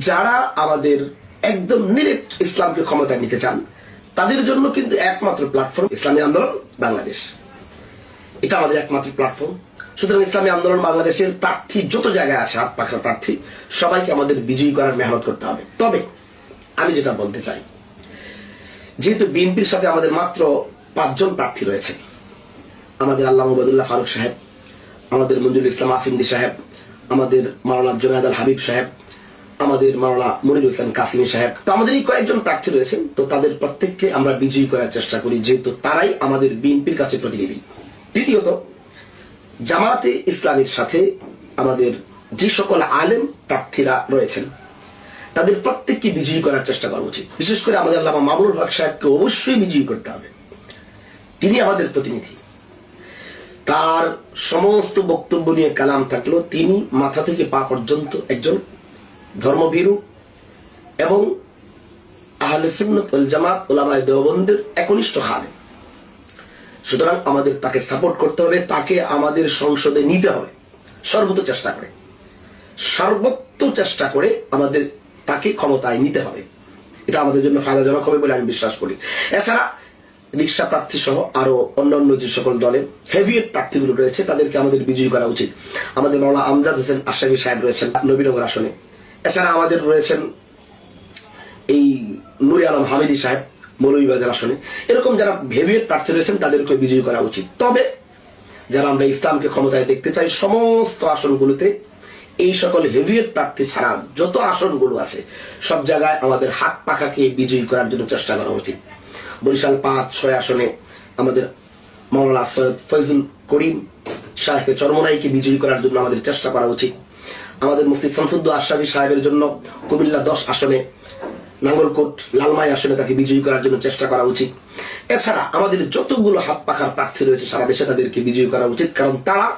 যারা আমাদের একদম নিরেট ইসলামকে ক্ষমতায় নিতে চান তাদের জন্য কিন্তু একমাত্র প্ল্যাটফর্ম ইসলামী আন্দোলন বাংলাদেশ। এটা আমাদের একমাত্র প্ল্যাটফর্ম। সুতরাং ইসলামী আন্দোলন বাংলাদেশের প্রার্থী যত জায়গায় আছে, হাত পাখার প্রার্থী, সবাইকে আমাদের বিজয়ী করার মেহনত করতে হবে। তবে আমি যেটা বলতে চাই, যেহেতু বিএনপির সাথে আমাদের মাত্র 5 জন প্রার্থী রয়েছে, আমাদের আল্লামা ওবায়দুল্লাহ ফারুক সাহেব, আমাদের মঞ্জুরুল ইসলাম আফিন্দি সাহেব, আমাদের মাওলানা জুনায়েদ আল হাবিব সাহেব, আমাদের মাওলানা মনিরুল ইসলাম কাসিমি সাহেব, তো আমাদের এই কয়েকজন প্রার্থী রয়েছেন। তো তাদের প্রত্যেককে আমরা বিজয়ী করার চেষ্টা করি, যেহেতু তারাই আমাদের বিএনপির কাছে প্রতিনিধি। দ্বিতীয়ত, জামাতে ইসলামীর সাথে আমাদের যে সকল আলেম প্রার্থীরা রয়েছেন তাদের প্রত্যেককে বিজয়ী করার চেষ্টা করা উচিত। বিশেষ করে আমাদের আল্লামা মামুনুল হক সাহেবকে অবশ্যই বিজয়ী করতে হবে। তিনি আমাদের প্রতিনিধি। তার সমস্ত বক্তব্য নিয়ে কালাম থাকলো, তিনি মাথা থেকে পা পর্যন্ত একজন ধর্মভীরু এবং আহলে সুন্নাত ওয়াল জামাত উলামায়ে দেওবন্দের একনিষ্ঠ খাদেম। সুতরাং আমাদের তাকে সাপোর্ট করতে হবে, তাকে আমাদের সংসদে নিতে হবে সর্বোচ্চ চেষ্টা করে আমাদের তাকে ক্ষমতায় নিতে হবে। এটা আমাদের জন্য ফায়দাজনক হবে বলে আমি বিশ্বাস করি। এছাড়া রিক্সা প্রার্থী সহ আরো অন্যান্য যে সকল দলের হেভিয়েট প্রার্থীগুলো রয়েছে তাদেরকে আমাদের বিজয়ী করা উচিত। আমাদের মাওলানা আমজাদ হোসেন আশরাফি সাহেব রয়েছেন নবীনগর আসনে। এছাড়া আমাদের রয়েছেন এই নুরে আলম হামিদি সাহেব মৌলভীবাজার আসনে। এরকম যারা হেভিয়েট প্রার্থী রয়েছেন তাদেরকে বিজয়ী করা উচিত। তবে যারা আমরা ইসলামকে ক্ষমতায় দেখতে চাই, সমস্ত আসনগুলোতে এই সকল হেভিয়েট প্রার্থী ছাড়া যত আসনগুলো আছে সব জায়গায় আমাদের হাত পাখাকে বিজয়ী করার জন্য চেষ্টা করা উচিত। বরিশাল 5-6 আসনে আমাদের মাওলানা সৈয়দ ফয়জুল করিম শাহেখে চরমনাইকে বিজয়ী করার জন্য আমাদের চেষ্টা করা উচিত। আমাদের মুফতি শামসুদ্দৌলা আশরাফি সাহেবের জন্য কুমিল্লা 10 আসনে, নাঙ্গলকোট লালমাই আসনে তাকে বিজয়ী করার জন্য চেষ্টা করা উচিত। এছাড়া আমাদের যতগুলো হাত পাখার প্রার্থী রয়েছে সারা দেশে তাদেরকে বিজয়ী করা উচিত, কারণ তারা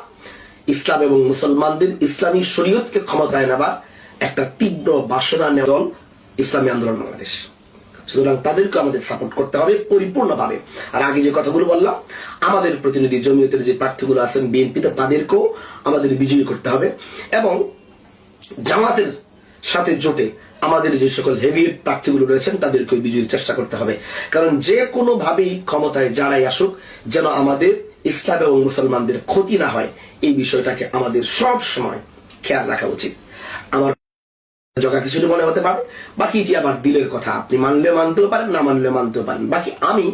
ইসলাম এবং মুসলমানদের ইসলামী শরীয়তকে ক্ষমতায় নেবার একটা তীব্র বাসনা নেওয়া দল ইসলামী আন্দোলন বাংলাদেশ। সুতরাং তাদেরকে আমাদের সাপোর্ট করতে হবে পরিপূর্ণভাবে। আর আগে যে কথাগুলো বললাম, আমাদের প্রতিনিধি জমিয়তের যে প্রার্থীগুলো আছেন বিএনপিতে, তাদেরকেও আমাদের বিজয়ী করতে হবে এবং জামাতের সাথে জোটে আমাদের যে সকল হেভিয়েট প্রার্থীগুলো রয়েছেন তাদেরকে বিজয়ীর চেষ্টা করতে হবে। কারণ যে কোনো ভাবেই ক্ষমতায় যারাই আসুক, যেন আমাদের ইসলাম এবং মুসলমানদের ক্ষতি না হয়, এই বিষয়টাকে আমাদের সব সময় খেয়াল রাখা উচিত। আমার জগা কিছুটা মনে হতে পারে, বাকি এটি আবার দিলের কথা। আপনি মানলে মানতেও পারেন, না মানলে মানতেও পারেন। বাকি আমি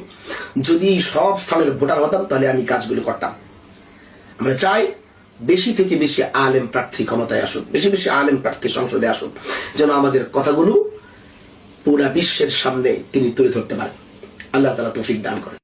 যদি সব স্থানের ভোটার হতাম তাহলে আমি কাজগুলি করতাম। আমরা চাই বেশি থেকে বেশি আলেম প্রার্থী ক্ষমতায় আসুক, বেশি বেশি আলেম প্রার্থী সংসদে আসুক, যেন আমাদের কথাগুলো পুরা বিশ্বের সামনে তিনি তুলে ধরতে পারেন। আল্লাহ তাআলা তৌফিক দান করেন।